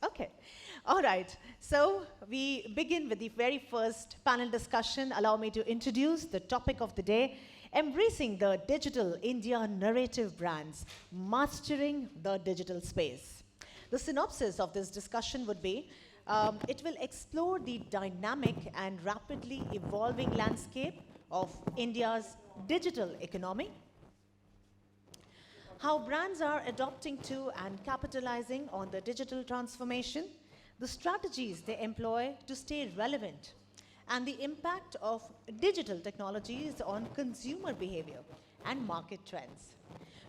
Okay. All right. So we begin with the very first panel discussion. Allow me to introduce the topic of the day, embracing the digital India narrative brands, mastering the digital space. The synopsis of this discussion would be, it will explore the dynamic and rapidly evolving landscape of India's digital economy, how brands are adopting to and capitalizing on the digital transformation, the strategies they employ to stay relevant, and the impact of digital technologies on consumer behavior and market trends.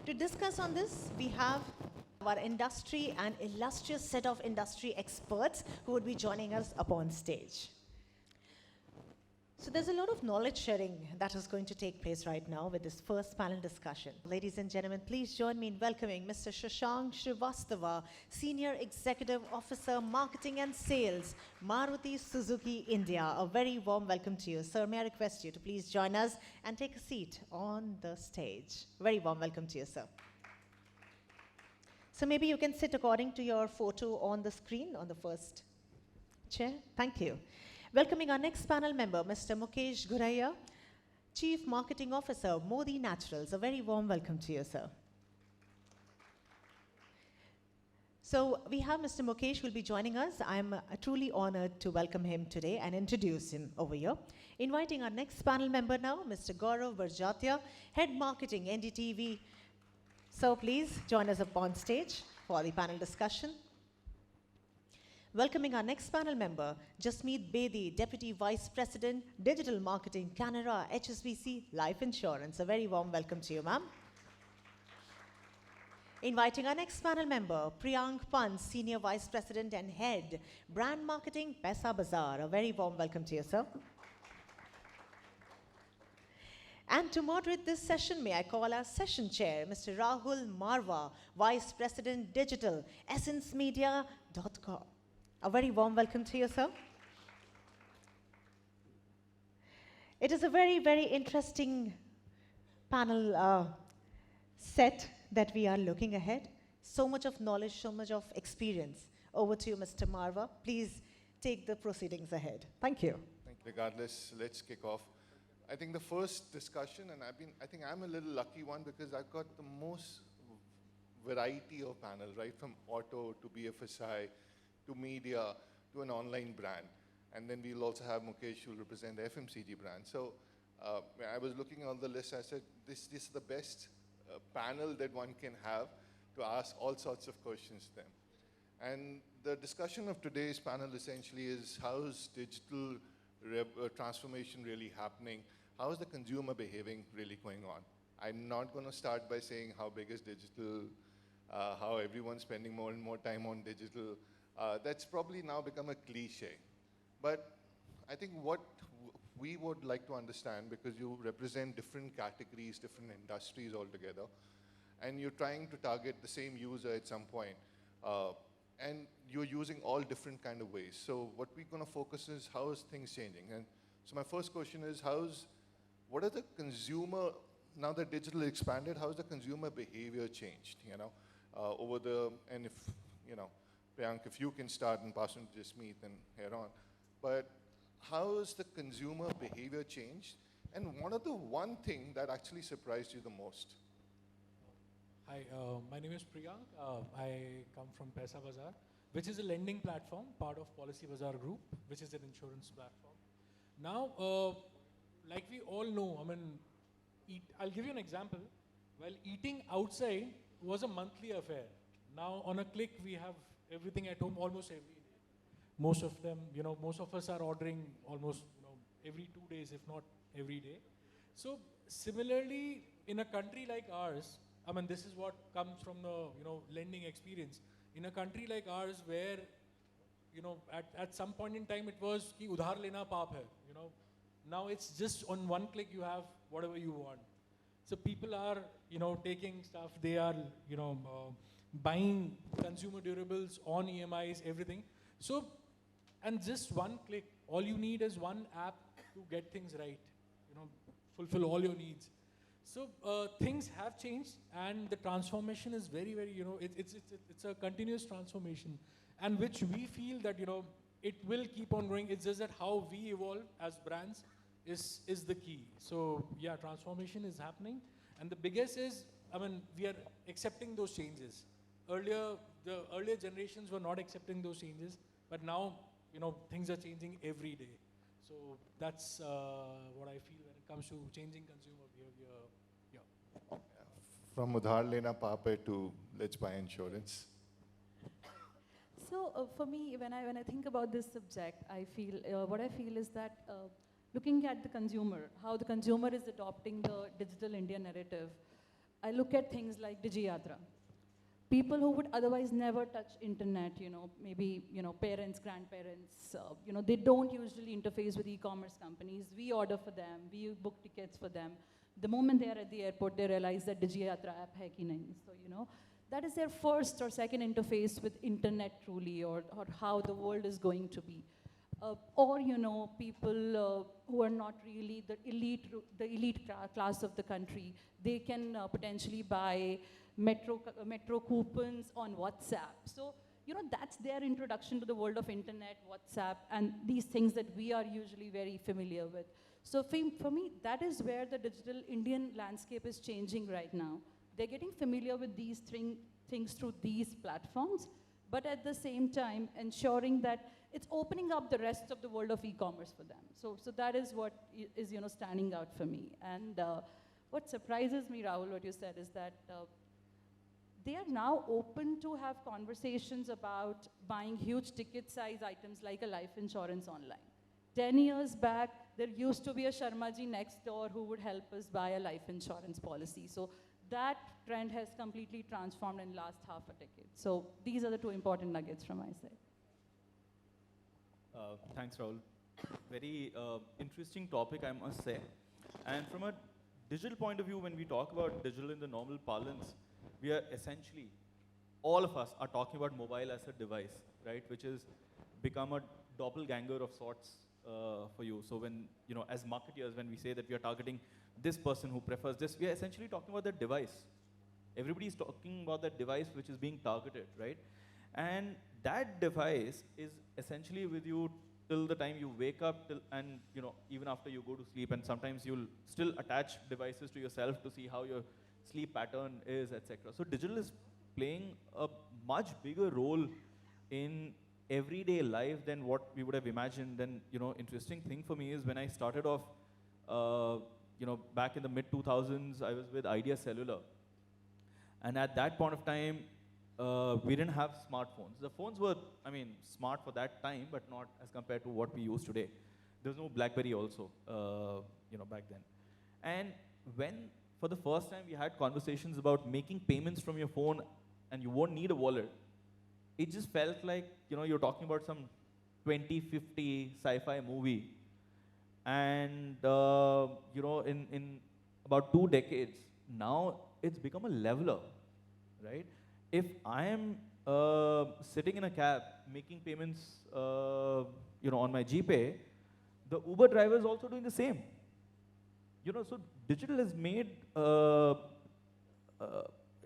To discuss on this, we have our industry and illustrious set of industry experts who would be joining us upon stage. So there's a lot of knowledge sharing that is going to take place right now with this first panel discussion. Ladies and gentlemen, please join me in welcoming Mr. Shashank Srivastava, Senior Executive Officer, Marketing and Sales, Maruti Suzuki India. A very warm welcome to you. Sir, may I request you to please join us and take a seat on the stage. Very warm welcome to you, sir. So maybe you can sit according to your photo on the screen on the first chair. Thank you. Welcoming our next panel member, Mr. Mukesh Ghuraiya, Chief Marketing Officer, Modi Naturals. A very warm welcome to you, sir. So we have Mr. Mukesh who will be joining us. I'm truly honored to welcome him today and introduce him over here. Inviting our next panel member now, Mr. Gaurav Barjatia, Head Marketing, NDTV. So please join us up on stage for the panel discussion. Welcoming our next panel member, Jasmeet Bedi, Deputy Vice President, Digital Marketing, Canara, HSBC Life Insurance. A very warm welcome to you, ma'am. Inviting our next panel member, Priyank Pant, Senior Vice President and Head, Brand Marketing, Paisabazaar. A very warm welcome to you, sir. And to moderate this session, may I call our session chair, Mr. Rahul Marwa, Vice President, Digital, essencemedia.com. A very warm welcome to you, sir. It is a very, very interesting panel set that we are looking ahead. So much of knowledge, so much of experience. Over to you, Mr. Marwa. Please take the proceedings ahead. Thank you. Regardless, let's kick off. I think the first discussion, and I think I'm a little lucky one because I've got the most variety of panels, right? From auto to BFSI, to media, to an online brand. And then we'll also have Mukesh who will represent the FMCG brand. So when I was looking on the list, I said, this is the best panel that one can have to ask all sorts of questions to them. And the discussion of today's panel essentially is how's digital transformation really happening? How is the consumer behaving really going on? I'm not going to start by saying how big is digital, how everyone's spending more and more time on digital. That's probably now become a cliche. But I think what we would like to understand, because you represent different categories, different industries altogether, and you're trying to target the same user at some point, and you're using all different kind of ways. So what we're going to focus is how is things changing. And so my first question is, what are the consumer, now that digital expanded, how has the consumer behavior changed, and if, Priyank, if you can start and pass on to Jasmeet and head on. But how has the consumer behavior changed? And what are the one thing that actually surprised you the most? Hi, my name is Priyank. I come from Paisabazaar, which is a lending platform, part of Policybazaar Group, which is an insurance platform. Now, like we all know, I'll give you an example. While eating outside was a monthly affair. Now, on a click, we have everything at home almost every day. Most of them, most of us are ordering almost, every 2 days, if not every day. So similarly, in a country like ours, this is what comes from the, lending experience. In a country like ours where, at some point in time it was ki udhar lena paap hai, Now it's just on one click you have whatever you want. So people are, taking stuff, they are, buying consumer durables on EMIs, everything. So, and just one click, all you need is one app to get things right, fulfill all your needs. So things have changed, and the transformation is very, very, it's a continuous transformation, and which we feel that, it will keep on growing. It's just that how we evolve as brands is the key. So yeah, transformation is happening, and the biggest is, I mean, we are accepting those changes. Earlier, the earlier generations were not accepting those changes, but now, things are changing every day. So that's what I feel when it comes to changing consumer behavior. Yeah. From Udhar Lena Pape to let's buy insurance. So for me, when I think about this subject, I feel what I feel is that looking at the consumer, how the consumer is adopting the digital India narrative, I look at things like DigiYatra. People who would otherwise never touch internet, maybe parents, grandparents, they don't usually interface with e-commerce companies. We order for them, we book tickets for them. The moment they are at the airport, they realize that DigiYatra app hai ki nahi. So that is their first or second interface with internet truly, or how the world is going to be. Or people who are not really the elite class of the country, they can potentially buy metro coupons on WhatsApp. So that's their introduction to the world of internet, WhatsApp, and these things that we are usually very familiar with. So for me, that is where the digital Indian landscape is changing right now. They're getting familiar with these things through these platforms, but at the same time ensuring that it's opening up the rest of the world of e-commerce for them. So that is what is standing out for me. And what surprises me, Rahul, what you said, is that they are now open to have conversations about buying huge ticket size items like a life insurance online. 10 years back, there used to be a Sharmaji next door who would help us buy a life insurance policy. So that trend has completely transformed in the last half a decade. So these are the two important nuggets from my side. Thanks, Rahul. Very interesting topic, I must say. And from a digital point of view, when we talk about digital in the normal parlance, we are essentially, all of us are talking about mobile as a device, right? Which has become a doppelganger of sorts for you. So when, as marketeers, when we say that we are targeting this person who prefers this, we are essentially talking about that device. Everybody is talking about that device which is being targeted, right? And that device is essentially with you till the time you wake up, and even after you go to sleep, and sometimes you'll still attach devices to yourself to see how your sleep pattern is, etc. So digital is playing a much bigger role in everyday life than what we would have imagined. And interesting thing for me is when I started off, back in the mid 2000s, I was with Idea Cellular, and at that point of time, we didn't have smartphones. The phones were, smart for that time, but not as compared to what we use today. There was no BlackBerry also, back then. And when, for the first time, we had conversations about making payments from your phone, and you won't need a wallet, it just felt like, you're talking about some 2050 sci-fi movie. And, in about 2 decades, now it's become a leveler, right? If I am sitting in a cab making payments, on my GPay, the Uber driver is also doing the same. So digital has made,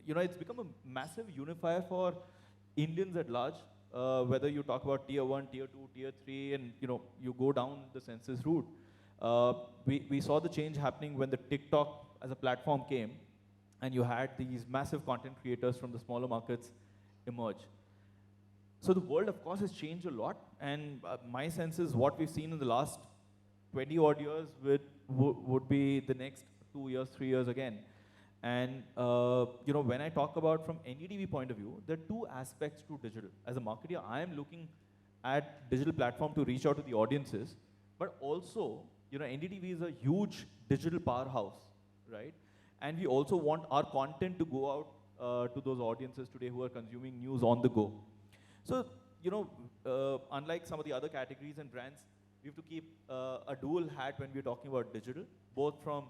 it's become a massive unifier for Indians at large, whether you talk about tier 1, tier 2, tier 3, and you go down the census route. We saw the change happening when the TikTok as a platform came, and you had these massive content creators from the smaller markets emerge. So the world, of course, has changed a lot, and my sense is what we've seen in the last 20 odd years would be the next 2 years, 3 years again. And when I talk about from NDTV point of view, there are 2 aspects to digital. As a marketer, I am looking at digital platform to reach out to the audiences, but also, NDTV is a huge digital powerhouse, right? And we also want our content to go out to those audiences today who are consuming news on the go. So, unlike some of the other categories and brands, we have to keep a dual hat when we're talking about digital, both from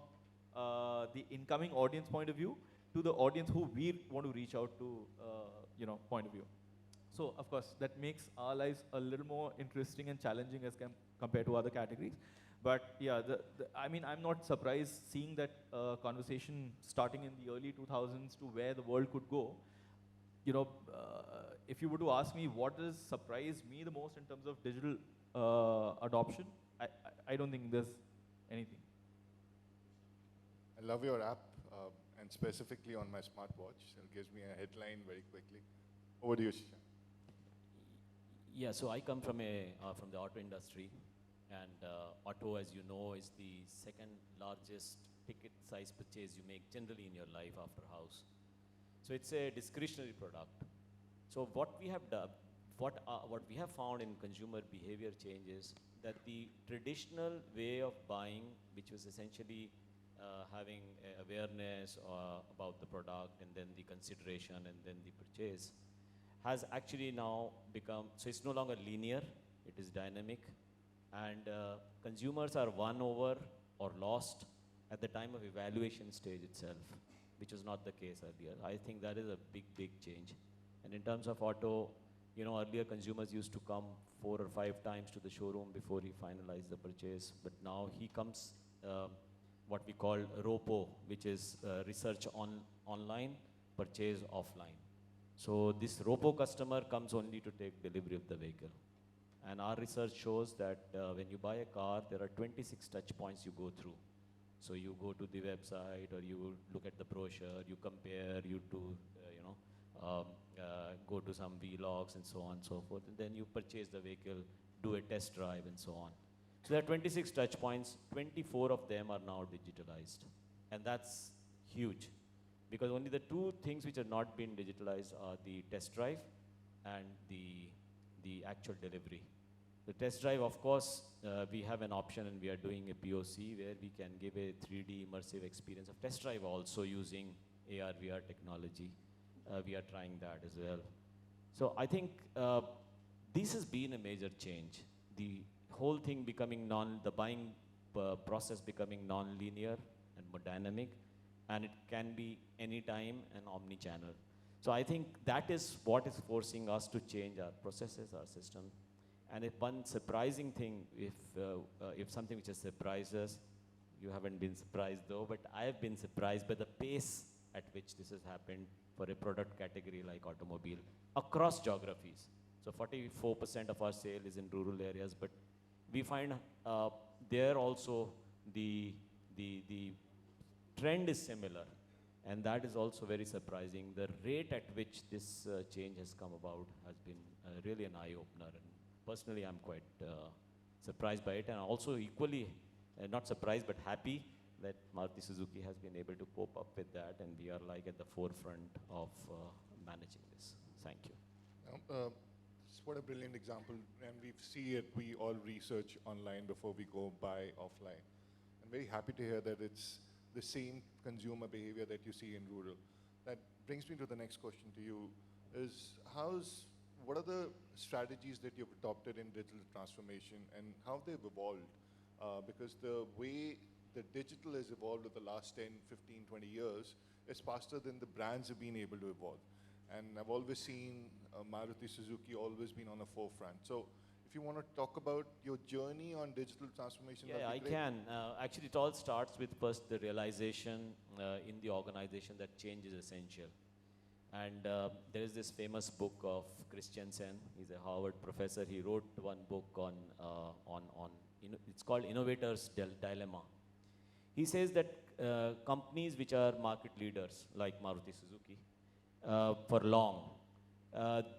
the incoming audience point of view to the audience who we want to reach out to, point of view. So, of course, that makes our lives a little more interesting and challenging as compared to other categories. But yeah, I mean, I'm not surprised seeing that conversation starting in the early 2000s to where the world could go. You know, if you were to ask me what has surprised me the most in terms of digital adoption, I don't think there's anything. I love your app, and specifically on my smartwatch. It gives me a headline very quickly. Over to you, Shashank. Yeah, so I come from from the auto industry, and auto, as you know, is the second largest ticket size purchase you make generally in your life after house. So it's a discretionary product. So what we have done, what we have found in consumer behavior changes, that the traditional way of buying, which was essentially having awareness about the product and then the consideration and then the purchase, has actually now become, so it's no longer linear, it is dynamic, and consumers are won over or lost at the time of evaluation stage itself, which was not the case earlier. I think that is a big, big change. And in terms of auto, you know, earlier consumers used to come 4 or 5 times to the showroom before he finalized the purchase, but now he comes what we call ROPO, which is research online, purchase offline. So this ROPO customer comes only to take delivery of the vehicle. And our research shows that when you buy a car, there are 26 touch points you go through. So you go to the website, or you look at the brochure, you compare, you do, go to some vlogs and so on and so forth, and then you purchase the vehicle, do a test drive and so on. So there are 26 touch points, 24 of them are now digitalized. And that's huge, because only the 2 things which have not been digitalized are the test drive and the actual delivery. The test drive, of course, we have an option, and we are doing a POC where we can give a 3D immersive experience of test drive also using AR, VR technology. We are trying that as well. So I think this has been a major change. The whole thing becoming the buying process becoming non-linear and more dynamic, and it can be anytime and omni-channel. So I think that is what is forcing us to change our processes, our system. And if one surprising thing, if something which has surprised us, you haven't been surprised though, but I have been surprised by the pace at which this has happened for a product category like automobile across geographies. So 44% of our sale is in rural areas, but we find there also the trend is similar, and that is also very surprising. The rate at which this change has come about has been really an eye-opener, and personally I'm quite surprised by it, and also equally not surprised but happy that Maruti Suzuki has been able to cope up with that, and we are like at the forefront of managing this. Thank you. What a brilliant example, and we see it, we all research online before we go buy offline. I'm very happy to hear that it's the same consumer behavior that you see in rural. That brings me to the next question to you, is what are the strategies that you've adopted in digital transformation and how they've evolved? Because the way the digital has evolved over the last 10, 15, 20 years is faster than the brands have been able to evolve. And I've always seen Maruti Suzuki always been on the forefront. So if you want to talk about your journey on digital transformation, Yeah, that'd I be great. can. Actually, it all starts with first the realization in the organization that change is essential. And there is this famous book of Christensen. He's a Harvard professor. He wrote one book on it's called Innovator's Dilemma. He says that companies which are market leaders, like Maruti Suzuki, for long,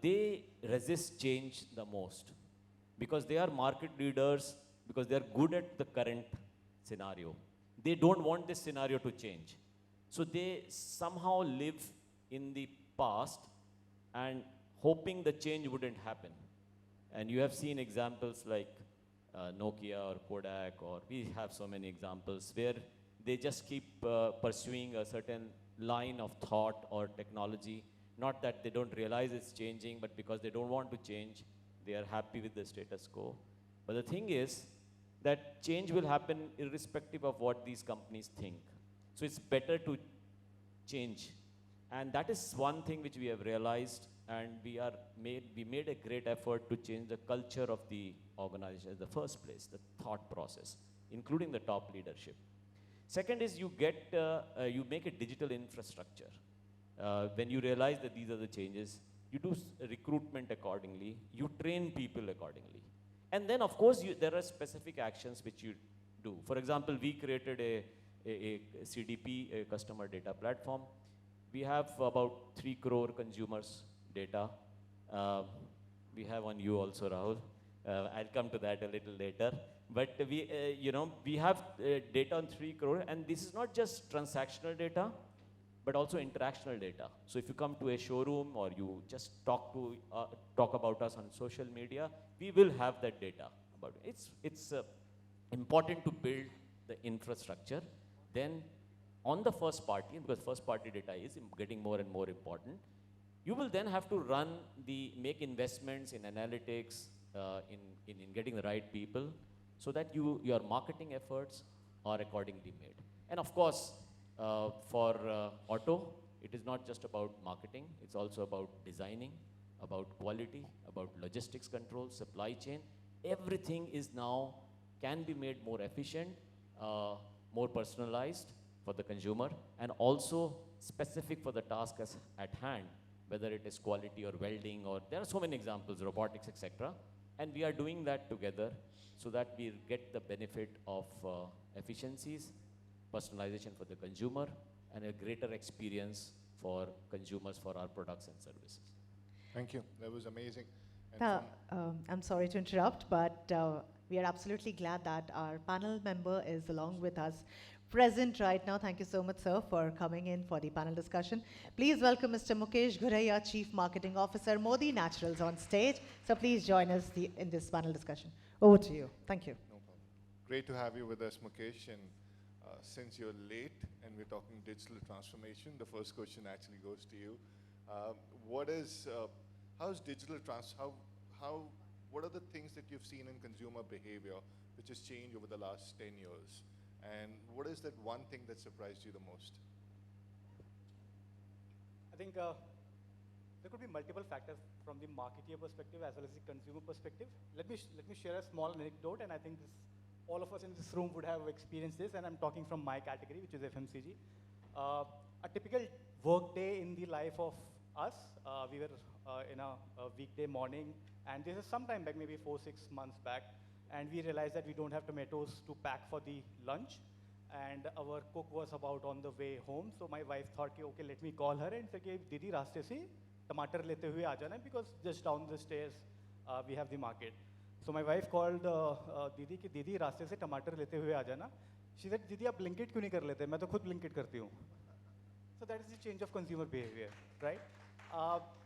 they resist change the most, because they are market leaders, because they are good at the current scenario. They don't want this scenario to change. So they somehow live in the past and hoping the change wouldn't happen. And you have seen examples like Nokia or Kodak, or we have so many examples where they just keep pursuing a certain line of thought or technology. Not that they don't realize it's changing, but because they don't want to change, they are happy with the status quo. But the thing is that change will happen irrespective of what these companies think. So it's better to change. And that is one thing which we have realized, and we made a great effort to change the culture of the organization in the first place, the thought process. including the top leadership. Second is you make a digital infrastructure. When you realize that these are the changes, you do recruitment accordingly, you train people accordingly. And then, of course, there are specific actions which you do. For example, we created a CDP, a customer data platform. We have about 3 crore consumers data. We have on you also, Rahul. I'll come to that a little later. But we have data on 3 crore, and this is not just transactional data, but also interactional data. So if you come to a showroom or you just talk about us on social media, we will have that data about it. It's important to build the infrastructure. Then on the first party, because first party data is getting more and more important, you will then have to make investments in analytics, in getting the right people, so that your marketing efforts are accordingly made. And of course, for auto, it is not just about marketing, it's also about designing, about quality, about logistics control, supply chain. Everything is now can be made more efficient, more personalized for the consumer, and also specific for the task at hand, whether it is quality or welding, or there are so many examples, robotics, etc. And we are doing that together so that we get the benefit of efficiencies, personalization for the consumer, and a greater experience for consumers for our products and services. Thank you. That was amazing. And I'm sorry to interrupt, but we are absolutely glad that our panel member is along with us, present right now. Thank you so much, sir, for coming in for the panel discussion. Please welcome Mr. Mukesh Ghuraiya, Chief Marketing Officer, Modi Naturals, on stage. So please join us in this panel discussion. Over to you. Thank you. No problem. Great to have you with us, Mukesh. And since you're late and we're talking digital transformation, the first question actually goes to you. How's digital what are the things that you've seen in consumer behavior which has changed over the last 10 years? And what is that one thing that surprised you the most? I think there could be multiple factors from the marketeer perspective as well as the consumer perspective. Let me share a small anecdote, and I think all of us in this room would have experienced this, and I'm talking from my category, which is FMCG. A typical work day in the life of us, we were in a weekday morning, and this is some time back, maybe 4-6 months back, and we realized that we don't have tomatoes to pack for the lunch, and our cook was about on the way home. So my wife thought, okay, let me call her and say, Didi, raaste se tomato lete hue aa jana, because just down the stairs we have the market. So my wife called Didi कि दीदी रास्ते से टमाटर लेते हुए आ जाना. She said, दीदी आप ब्लिंकिट क्यों नहीं कर लेते? मैं तो खुद ब्लिंकिट करती हूँ. So that is the change of consumer behavior, right?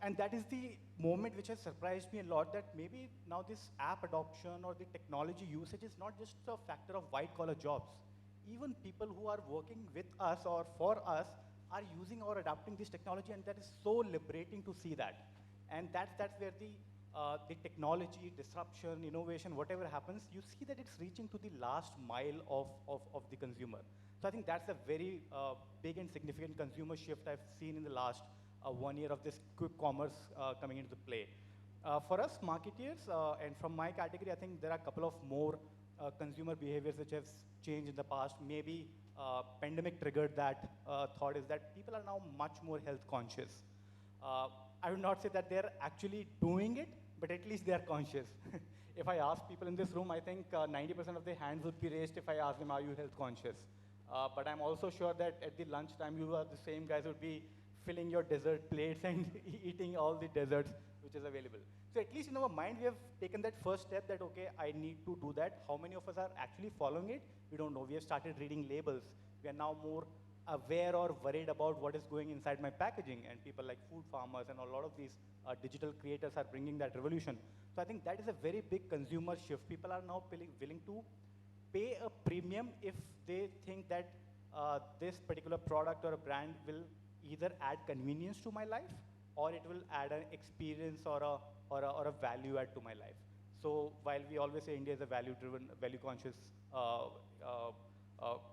And that is the moment which has surprised me a lot, that maybe now this app adoption or the technology usage is not just a factor of white-collar jobs. Even people who are working with us or for us are using or adapting this technology, and that is so liberating to see that. And that's where the technology, disruption, innovation, whatever happens, you see that it's reaching to the last mile of the consumer. So I think that's a very big and significant consumer shift I've seen in the last 1 year of this quick commerce coming into play. For us marketeers, and from my category, I think there are a couple of more consumer behaviors which have changed in the past. Maybe pandemic triggered that thought, is that people are now much more health conscious. I would not say that they're actually doing it, but at least they're conscious. If I ask people in this room, I think 90% of their hands would be raised if I ask them, are you health conscious? But I'm also sure that at the lunchtime, you are the same guys who would be filling your dessert plates and eating all the desserts which is available. So at least in our mind, we have taken that first step that, okay, I need to do that. How many of us are actually following it? We don't know. We have started reading labels. We are now more aware or worried about what is going inside my packaging, and people like food farmers and a lot of these digital creators are bringing that revolution. So I think that is a very big consumer shift. People are now willing to pay a premium if they think that this particular product or a brand will either add convenience to my life, or it will add an experience or a value add to my life. So while we always say India is a value-driven, value-conscious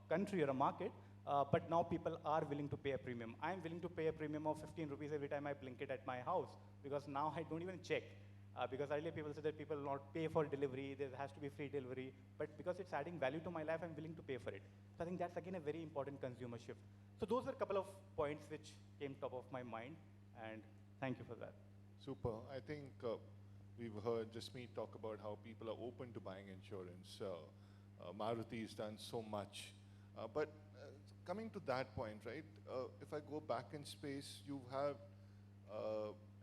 country or a market, but now people are willing to pay a premium. I'm willing to pay a premium of 15 rupees every time I blink it at my house, because now I don't even check. Because earlier people said that people will not pay for delivery, there has to be free delivery, but because it's adding value to my life, I'm willing to pay for it. So I think that's again a very important consumer shift. So those were a couple of points which came top of my mind, and thank you for that. Super. I think we've heard Jasmeet talk about how people are open to buying insurance. Maruti's done so much. But coming to that point, right, if I go back in space, you have,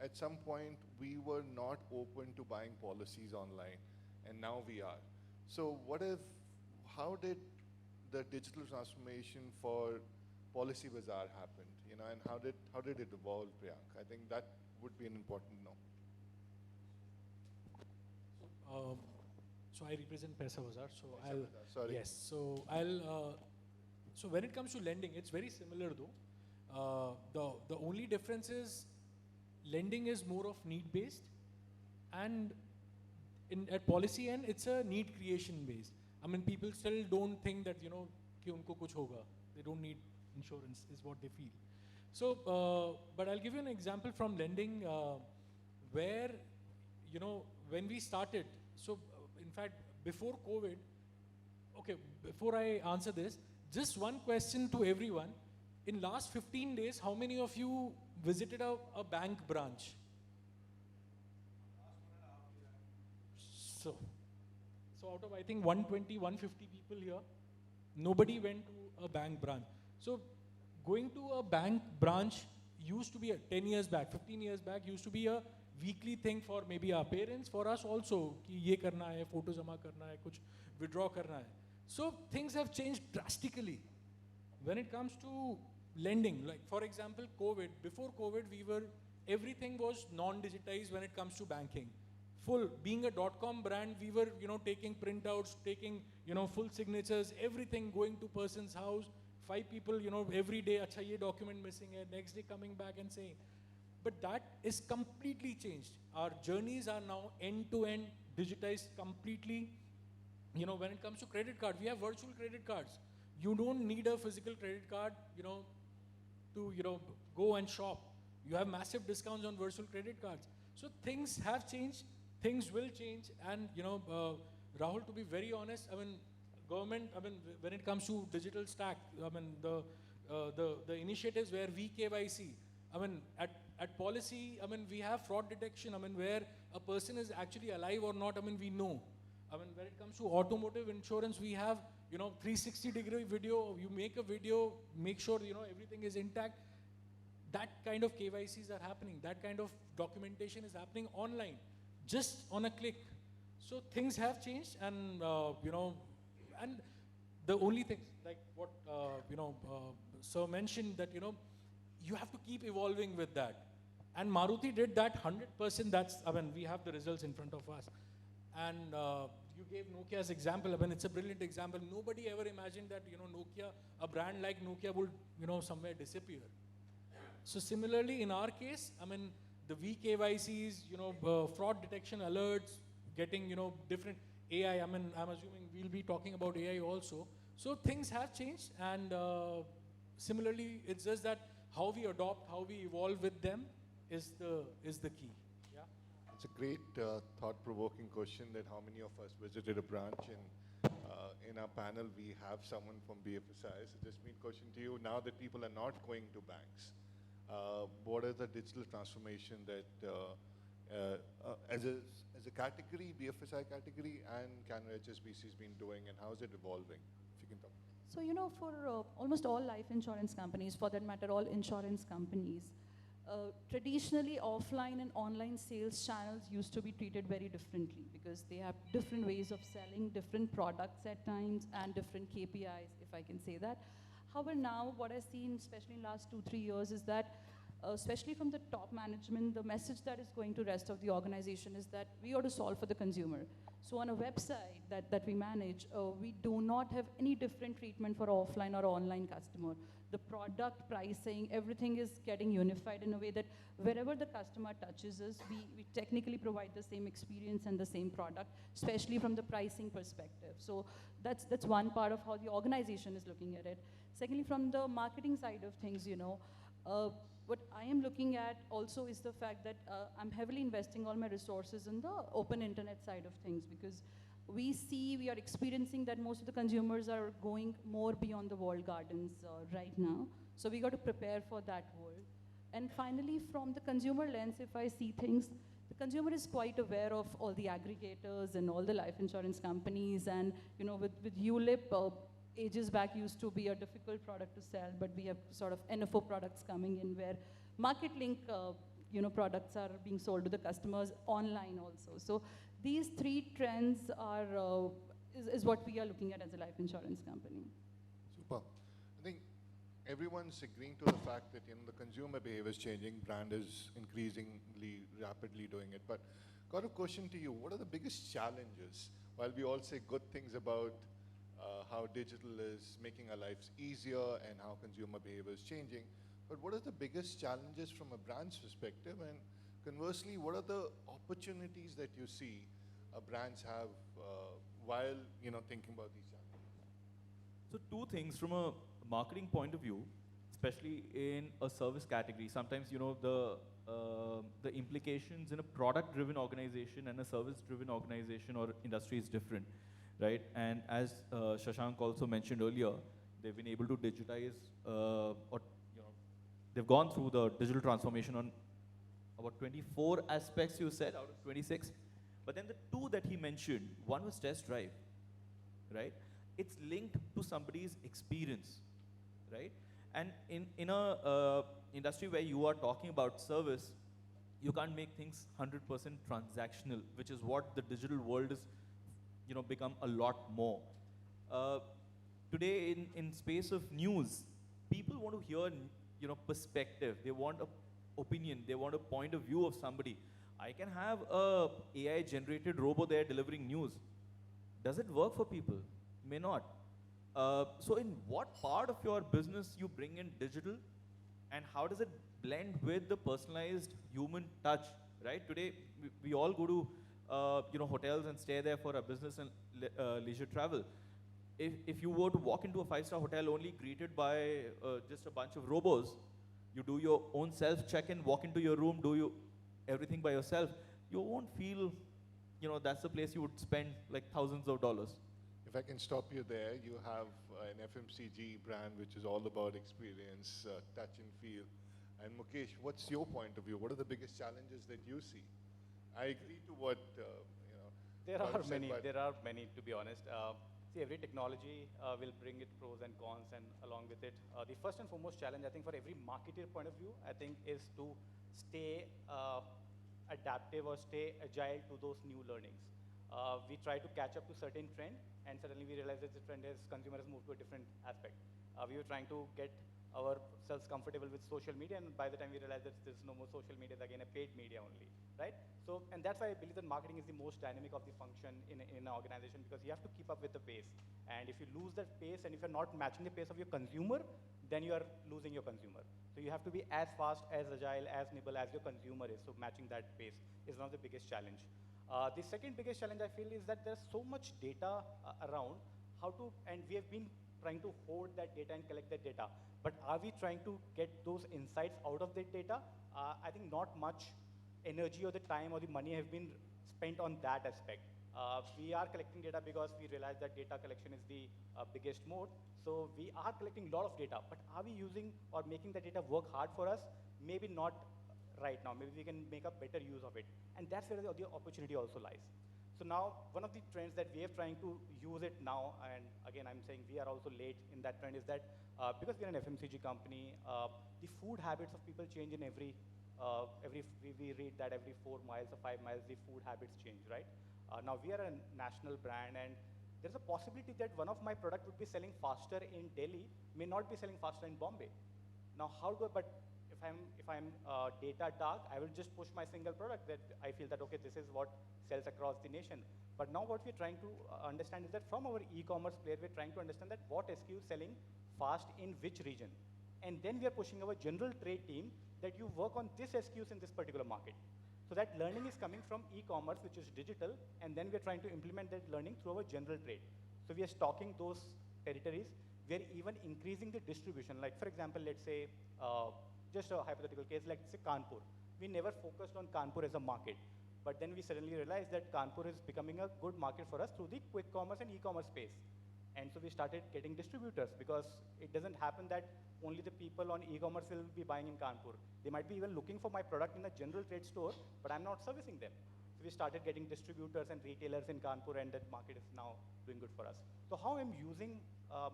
at some point, we were not open to buying policies online, and now we are. So how did the digital transformation for Policy Bazaar happen, and how did it evolve, Priyank? I think that would be an important no. So I represent Paisa Bazaar. So Paisa I'll Bazaar, sorry. yes. So I'll. So when it comes to lending, it's very similar though. The only difference is lending is more of need based, and at policy end it's a need creation based. I mean, people still don't think that कि उनको कुछ होगा. They don't need insurance is what they feel. So, but I'll give you an example from lending where when we started. So, in fact, before COVID, okay, before I answer this, just one question to everyone. In last 15 days, how many of you visited a bank branch? So out of I think 120, 150 people here, nobody went to a bank branch. So going to a bank branch used to be 10 years back, 15 years back, used to be a weekly thing for maybe our parents, for us also, कि ये करना है, photo जमा करना है, कुछ withdraw करना है. So things have changed drastically when it comes to lending. Like for example, COVID. Before COVID, everything was non-digitized when it comes to banking. Being a .com brand, we were taking printouts, taking full signatures, everything, going to person's house. 5 people every day, acha ye document missing hai, next day coming back and saying. But that is completely changed. Our journeys are now end-to-end digitized completely. When it comes to credit card, we have virtual credit cards. You don't need a physical credit card, to go and shop. You have massive discounts on virtual credit cards. So things have changed, things will change, and Rahul, to be very honest, government, when it comes to digital stack, the initiatives where VKYC, at policy, we have fraud detection, where a person is actually alive or not, we know. When it comes to automotive insurance, we have 360-degree video. You make a video, make sure everything is intact. That kind of KYCs are happening. That kind of documentation is happening online, just on a click. So things have changed, and and the only thing, like what Sir mentioned, that you have to keep evolving with that. And Maruti did that 100%. We have the results in front of us. And you gave Nokia's example. It's a brilliant example. Nobody ever imagined that Nokia, a brand like Nokia, would somewhere disappear. So similarly, in our case, the VKYCs, fraud detection alerts, getting different AI. I'm assuming we'll be talking about AI also. So things have changed, and similarly, it's just that how we adopt, how we evolve with them is the key. Yeah. It's a great thought-provoking question that how many of us visited a branch, and in our panel we have someone from BFSI. So just me question to you, now that people are not going to banks, what is the digital transformation that as a category, BFSI category, and Canara HSBC has been doing, and how is it evolving? If you can talk. So, for almost all life insurance companies, for that matter, all insurance companies, traditionally offline and online sales channels used to be treated very differently because they have different ways of selling, different products at times, and different KPIs, if I can say that. However, now what I've seen, especially in the last 2-3 years, is that especially from the top management, the message that is going to rest of the organization is that we ought to solve for the consumer. So on a website that we manage, we do not have any different treatment for offline or online customer. The product pricing, everything is getting unified in a way that wherever the customer touches us, we technically provide the same experience and the same product, especially from the pricing perspective. So that's one part of how the organization is looking at it. Secondly, from the marketing side of things, what I am looking at also is the fact that I'm heavily investing all my resources in the open internet side of things, because we are experiencing that most of the consumers are going more beyond the walled gardens right now. So we got to prepare for that world. And finally, from the consumer lens, if I see things, the consumer is quite aware of all the aggregators and all the life insurance companies. And with ULIP, ages back used to be a difficult product to sell, but we have sort of NFO products coming in where market link products are being sold to the customers online also. So these three trends is what we are looking at as a life insurance company. Super. I think everyone's agreeing to the fact that the consumer behavior is changing, brand is increasingly rapidly doing it. But got a question to you: what are the biggest challenges? While we all say good things about how digital is making our lives easier and how consumer behavior is changing, but what are the biggest challenges from a brand's perspective? And conversely, what are the opportunities that you see brands have while thinking about these challenges? So two things from a marketing point of view, especially in a service category. Sometimes the implications in a product-driven organization and a service-driven organization or industry is different, right? And as Shashank also mentioned earlier, they've been able to digitize they've gone through the digital transformation on about 24 aspects, you said, out of 26. But then the two that he mentioned, one was test drive, right? It's linked to somebody's experience, right? And in a industry where you are talking about service, you can't make things 100% transactional, which is what the digital world is, become a lot more. Today, in space of news, people want to hear, perspective. They want an opinion. They want a point of view of somebody. I can have a AI-generated robot there delivering news. Does it work for people? May not. So in what part of your business you bring in digital, and how does it blend with the personalized human touch, right? Today, we all go to hotels and stay there for a business and leisure travel. If you were to walk into a 5-star hotel only greeted by just a bunch of robots, you do your own self-check-in, walk into your room, everything by yourself, you won't feel, that's the place you would spend like thousands of dollars. If I can stop you there, you have an FMCG brand which is all about experience, touch and feel. And Mukesh, what's your point of view? What are the biggest challenges that you see? I agree to what There Gaurav are said, many. but There are many, to be honest. See, every technology will bring its pros and cons, and along with it, the first and foremost challenge, I think, for every marketer point of view, I think, is to stay adaptive or stay agile to those new learnings. We try to catch up to certain trend, and suddenly we realize that the trend is consumer has moved to a different aspect. We were trying to get ourselves comfortable with social media, and by the time we realized that there's no more social media, it's again a paid media only, right? So, and that's why I believe that marketing is the most dynamic of the function in an organization, because you have to keep up with the pace. And if you lose that pace, and if you're not matching the pace of your consumer, then you are losing your consumer. So you have to be as fast, as agile, as nimble as your consumer is. So matching that pace is one of the biggest challenge. The second biggest challenge I feel is that there's so much data around, and we have been trying to hoard that data and collect that data. But are we trying to get those insights out of that data? I think not much energy or the time or the money have been spent on that aspect. We are collecting data because we realize that data collection is the biggest mode. So we are collecting a lot of data, but are we using or making the data work hard for us? Maybe not right now. Maybe we can make a better use of it. And that's where the opportunity also lies. So now, one of the trends that we are trying to use it now, and again, I'm saying we are also late in that trend, is that because we're an FMCG company, the food habits of people change in we read that every 4 miles or 5 miles, the food habits change, right? Now, we are a national brand, and there's a possibility that one of my product would be selling faster in Delhi, may not be selling faster in Bombay. Now, but if I'm data dark, I will just push my single product that I feel that, okay, this is what sells across the nation. But now what we're trying to understand is that from our e-commerce player, we're trying to understand that what SKU is selling fast in which region. And then we are pushing our general trade team that you work on this SKUs in this particular market. So that learning is coming from e-commerce, which is digital, and then we're trying to implement that learning through our general trade. So we are stocking those territories. We are even increasing the distribution. Like, for example, let's say, just a hypothetical case, like say Kanpur. We never focused on Kanpur as a market. But then we suddenly realized that Kanpur is becoming a good market for us through the quick commerce and e-commerce space. And so we started getting distributors because it doesn't happen that only the people on e-commerce will be buying in Kanpur. They might be even looking for my product in a general trade store, but I'm not servicing them. So we started getting distributors and retailers in Kanpur, and that market is now doing good for us. So how I'm using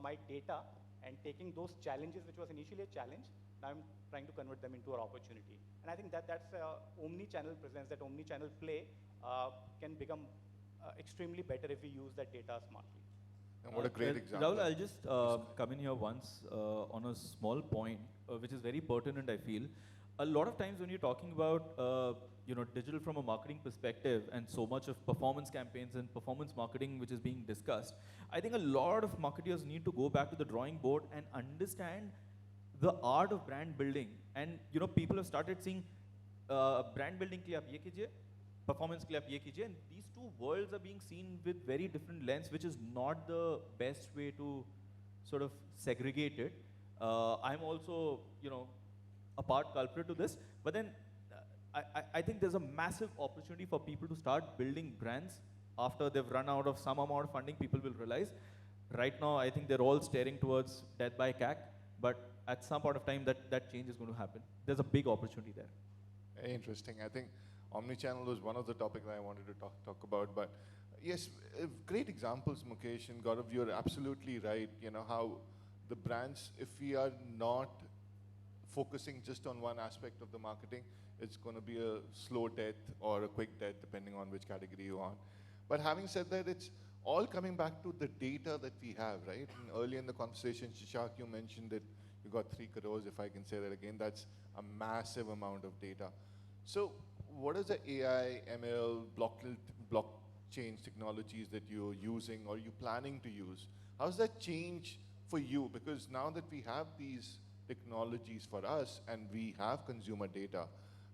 my data and taking those challenges, which was initially a challenge, now I'm trying to convert them into an opportunity. And I think that that's omni-channel presence, that omni-channel play can become extremely better if we use that data smartly. And what a great example. Rahul, I'll just come in here once on a small point, which is very pertinent, I feel. A lot of times when you're talking about digital from a marketing perspective and so much of performance campaigns and performance marketing which is being discussed, I think a lot of marketers need to go back to the drawing board and understand the art of brand building. And people have started seeing brand building ke liye aap ye kijiye, performance ke liye aap ye kijiye, and these two worlds are being seen with very different lens, which is not the best way to sort of segregate it. I'm also, a part culprit to this, but then I think there's a massive opportunity for people to start building brands after they've run out of some amount of funding. People will realize. Right now, I think they're all staring towards death by CAC, but at some point of time, that change is going to happen. There's a big opportunity there. Very interesting. I think omnichannel was one of the topics that I wanted to talk about, but yes, great examples, Mukesh and Gaurav. You're absolutely right. How the brands, if we are not focusing just on one aspect of the marketing, it's going to be a slow death or a quick death, depending on which category you're on. But having said that, it's all coming back to the data that we have, right? And early in the conversation, Shishak, you mentioned that you got 3 crores, if I can say that again. That's a massive amount of data. So what is the AI, ML, blockchain technologies that you're using or you planning to use? How does that change for you? Because now that we have these technologies for us and we have consumer data,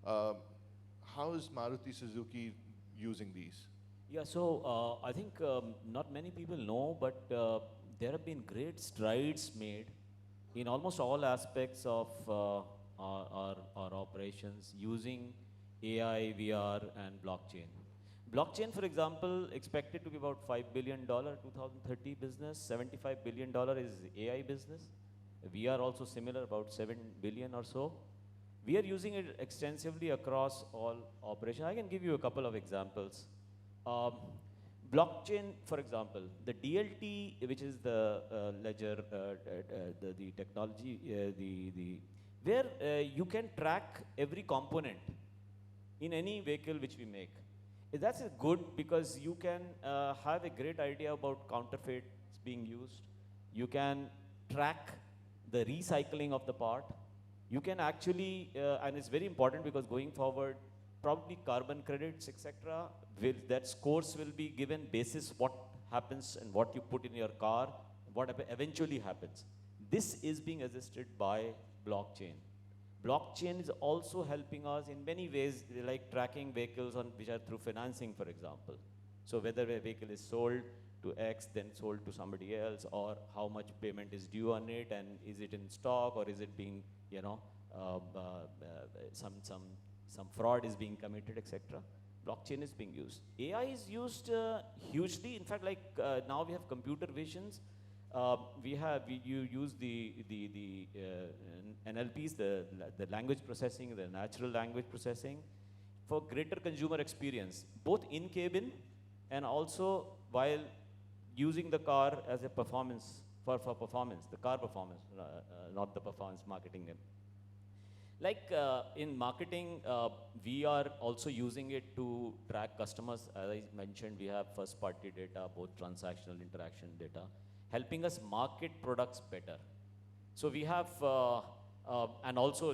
how is Maruti Suzuki using these? Yeah, so I think not many people know, but there have been great strides made in almost all aspects of our operations using AI, VR, and blockchain. Blockchain, for example, expected to be about $5 billion 2030 business. $75 billion is AI business. VR also similar, about 7 billion or so. We are using it extensively across all operations. I can give you a couple of examples. Blockchain, for example, the DLT, which is the ledger, the technology, where you can track every component in any vehicle which we make. That's good because you can have a great idea about counterfeits being used. You can track the recycling of the part. You can actually, and it's very important because going forward, probably carbon credits, etc., that scores will be given basis what happens and what you put in your car, what eventually happens. This is being assisted by blockchain. Blockchain is also helping us in many ways, like tracking vehicles which are through financing, for example. So whether a vehicle is sold to X, then sold to somebody else, or how much payment is due on it, and is it in stock, or is it being, some fraud is being committed, etc. Blockchain is being used. AI is used hugely. In fact, like now we have computer visions. You use the NLPs, the language processing, the natural language processing, for greater consumer experience, both in cabin and also while using the car as a performance, for performance, the car performance, not the performance marketing them. Like in marketing, we are also using it to track customers. As I mentioned, we have first party data, both transactional interaction data, helping us market products better. So we have, and also,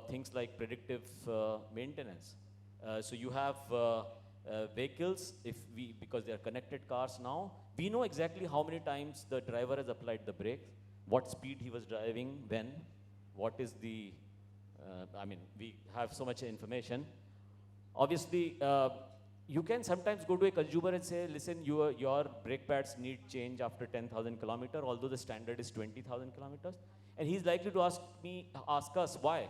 things like predictive maintenance. So you have vehicles, because they are connected cars now, we know exactly how many times the driver has applied the brake, what speed he was driving, when, what is the, we have so much information. Obviously, you can sometimes go to a consumer and say, listen, your brake pads need change after 10,000 kilometers, although the standard is 20,000 kilometers. And he's likely to ask us why.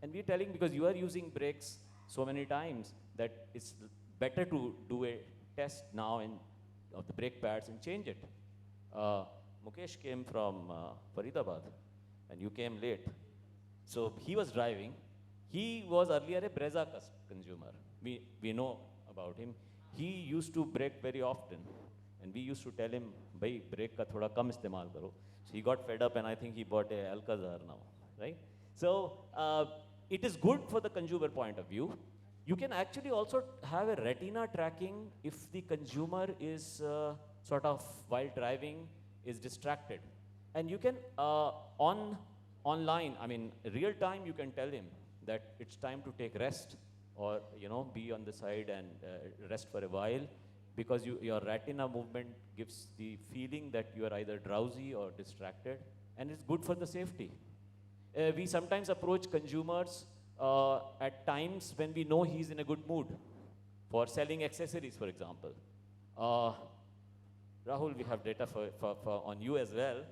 And we're telling because you are using brakes so many times that it's better to do a test now of the brake pads and change it. Mukesh came from Faridabad and you came late. So he was driving. He was earlier a Brezza consumer. We know about him. He used to brake very often. And we used to tell him, bhai, brake ka thoda kam istemal karo. So he got fed up and I think he bought a Alcazar now, right? So it is good for the consumer point of view. You can actually also have a retina tracking if the consumer is sort of while driving is distracted. And you can online, I mean real time, you can tell him that it's time to take rest or be on the side and rest for a while because your retina movement gives the feeling that you are either drowsy or distracted and it's good for the safety. We sometimes approach consumers at times when we know he's in a good mood for selling accessories, for example. Rahul, we have data on you as well.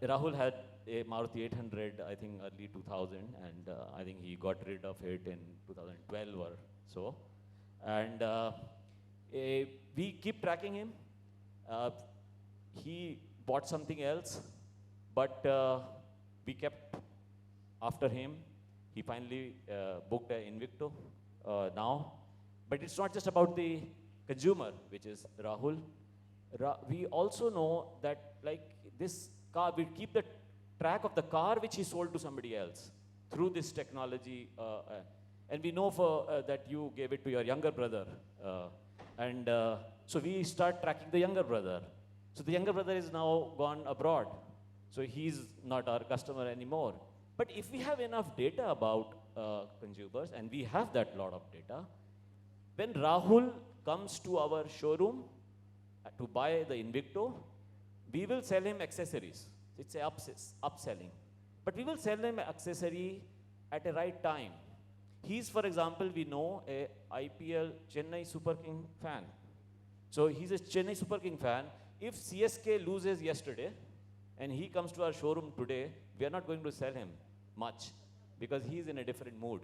Rahul had a Maruti 800, I think early 2000, and I think he got rid of it in 2012 or so. And we keep tracking him. He bought something else, but we kept after him. He finally booked an Invicto now. But it's not just about the consumer, which is Rahul. We also know that like this car, we keep the track of the car which he sold to somebody else through this technology. And we know that you gave it to your younger brother. So we start tracking the younger brother. So the younger brother is now gone abroad. So he's not our customer anymore. But if we have enough data about consumers, and we have that lot of data, when Rahul comes to our showroom to buy the Invicto, we will sell him accessories. It's a upselling. But we will sell him an accessory at a right time. He's, for example, we know a IPL Chennai Super King fan. So he's a Chennai Super King fan. If CSK loses yesterday and he comes to our showroom today, we are not going to sell him much because he's in a different mood.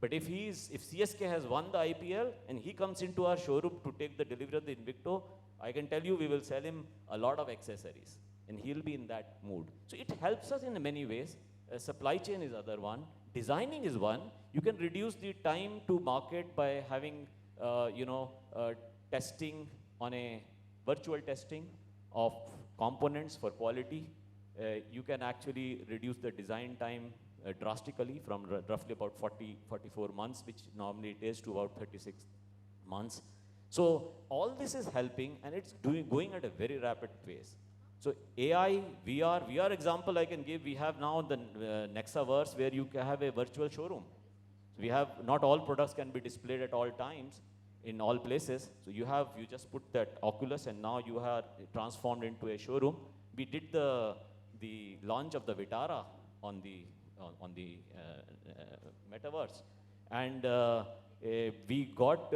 But if CSK has won the IPL and he comes into our showroom to take the delivery of the Invicto, I can tell you we will sell him a lot of accessories and he'll be in that mood. So it helps us in many ways. Supply chain is other one. Designing is one. You can reduce the time to market by having, testing on a virtual testing of components for quality. You can actually reduce the design time drastically from roughly about 44 months, which normally it is, to about 36 months. So all this is helping and it's going at a very rapid pace. So AI, VR example I can give, we have now the Nexaverse where you can have a virtual showroom. So we have, not all products can be displayed at all times in all places. So you just put that Oculus and now you are transformed into a showroom. We did the launch of the Vitara on the Metaverse. And we got,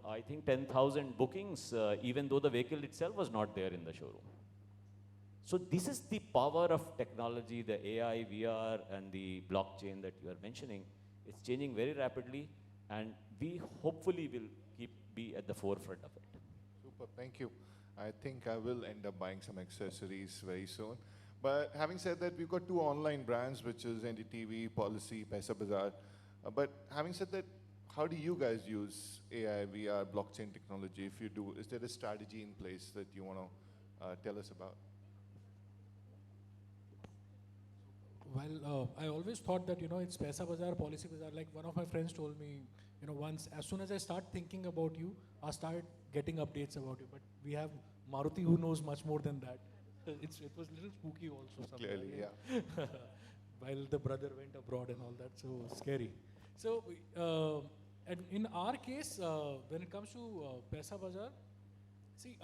I think, 10,000 bookings, even though the vehicle itself was not there in the showroom. So this is the power of technology, the AI, VR, and the blockchain that you are mentioning. It's changing very rapidly, and we hopefully will be at the forefront of it. Super, thank you. I think I will end up buying some accessories very soon. But having said that, we've got two online brands, which is NDTV, Policy, Paisabazaar. But having said that, how do you guys use AI, VR, blockchain technology? If you do, is there a strategy in place that you want to tell us about? Well, I always thought that, it's Paisabazaar, Policy Bazaar. Like one of my friends told me, once, as soon as I start thinking about you, I start getting updates about you. But we have Maruti who knows much more than that. It was a little spooky also. Clearly, yeah. While the brother went abroad and all that, so scary. So, and in our case, when it comes to Paisabazaar, see,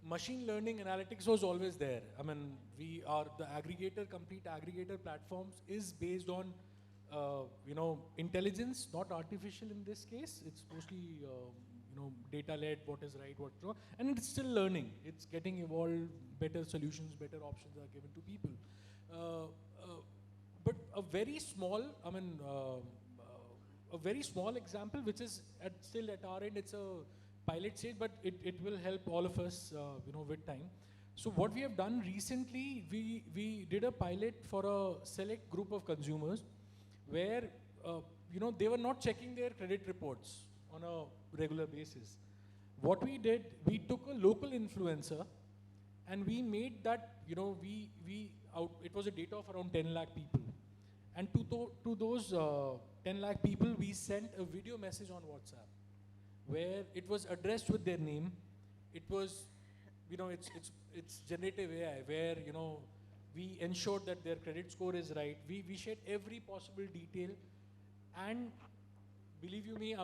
machine learning analytics was always there. We are the aggregator, complete aggregator platforms is based on, intelligence, not artificial in this case. It's mostly, data-led, what is right, what's wrong, and it's still learning. It's getting evolved, better solutions, better options are given to people. but a very small, a very small example, which is still at our end, it's a pilot stage, but it will help all of us, with time. So what we have done recently, we did a pilot for a select group of consumers where, they were not checking their credit reports on a regular basis. What we did, we took a local influencer and we made that, it was a data of around 10 lakh people. And to those 10 lakh people, we sent a video message on WhatsApp where it was addressed with their name. It was, it's generative AI where, we ensured that their credit score is right. We shared every possible detail. And believe you me,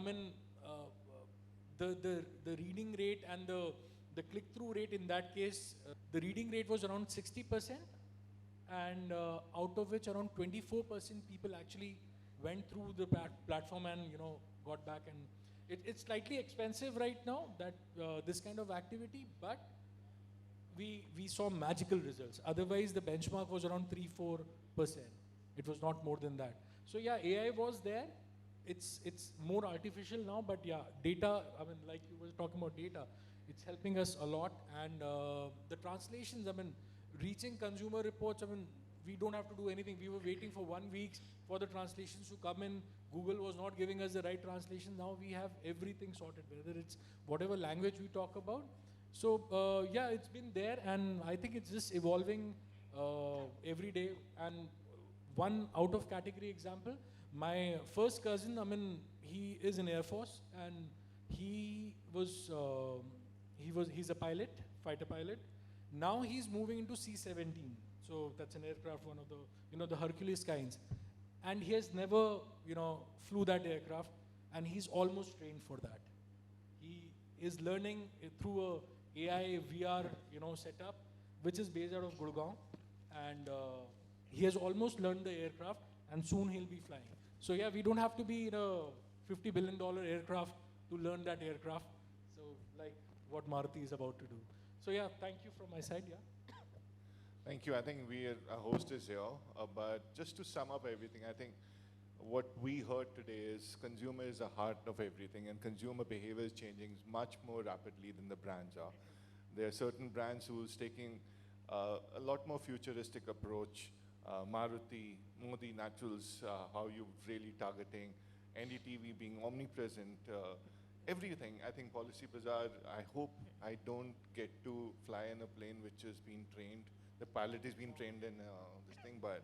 the reading rate and the click-through rate in that case, the reading rate was around 60%, and out of which around 24% people actually went through the platform and got back. And it's slightly expensive right now, that this kind of activity, but we saw magical results. Otherwise, the benchmark was around 3-4%. It was not more than that. So yeah, AI was there. It's more artificial now, but yeah, data, like you were talking about data, it's helping us a lot. And the translations, reaching consumer reports, we don't have to do anything. We were waiting for 1 week for the translations to come in. Google was not giving us the right translation. Now we have everything sorted, whether it's whatever language we talk about. So yeah, it's been there, and I think it's just evolving every day. And one out of category example, my first cousin, he is in Air Force, and he's a pilot, fighter pilot. Now he's moving into C-17. So that's an aircraft, one of the, the Hercules kinds. And he has never, flew that aircraft, and he's almost trained for that. He is learning through a AI VR, setup, which is based out of Gurgaon. And he has almost learned the aircraft, and soon he'll be flying. So yeah, we don't have to be in a $50 billion aircraft to learn that aircraft. So like what Maruti is about to do. So yeah, thank you from my side, yeah. Thank you. I think our host is here, but just to sum up everything, I think what we heard today is consumer is the heart of everything, and consumer behavior is changing much more rapidly than the brands are. There are certain brands who's taking a lot more futuristic approach. Maruti, Modi Naturals, how you're really targeting, NDTV being omnipresent, everything. I think Policy Bazaar, I hope I don't get to fly in a plane which has been trained. The pilot has been trained in this thing, but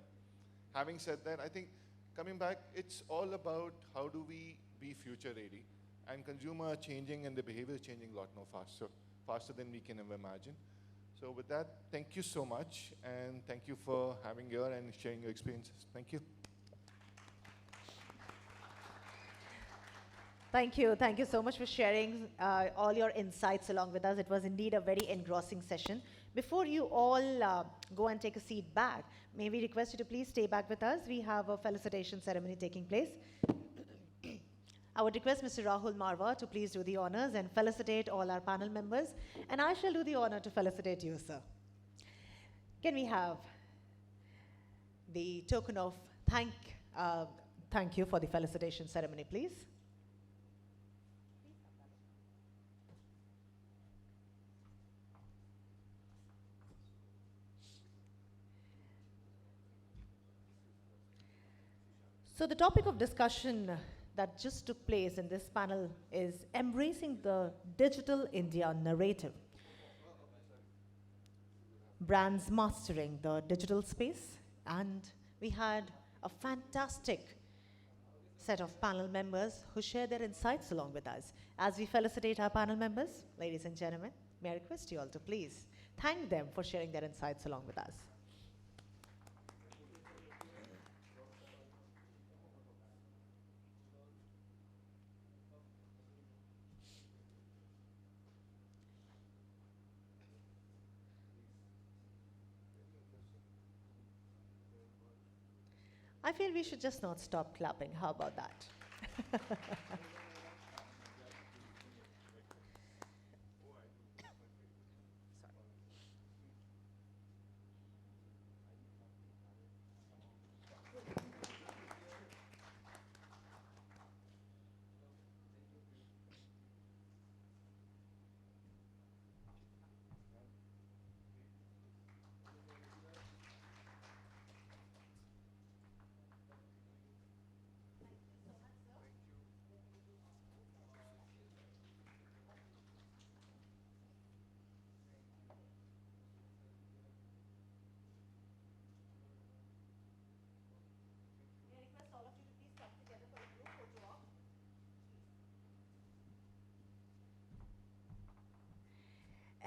having said that, I think coming back, it's all about how do we be future ready, and consumer are changing and the behavior is changing a lot more faster than we can ever imagine. So with that, thank you so much, and thank you for having here and sharing your experiences. Thank you. Thank you. Thank you so much for sharing all your insights along with us. It was indeed a very engrossing session. Before you all go and take a seat back, may we request you to please stay back with us. We have a felicitation ceremony taking place. I would request Mr. Rahul Marwa to please do the honors and felicitate all our panel members. And I shall do the honor to felicitate you, sir. Can we have the token of thank you for the felicitation ceremony, please? So the topic of discussion that just took place in this panel is embracing the digital India narrative. Brands mastering the digital space, and we had a fantastic set of panel members who shared their insights along with us. As we felicitate our panel members, ladies and gentlemen, may I request you all to please thank them for sharing their insights along with us. I feel we should just not stop clapping. How about that?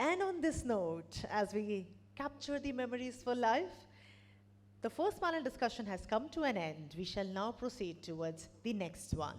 And on this note, as we capture the memories for life, the first panel discussion has come to an end. We shall now proceed towards the next one.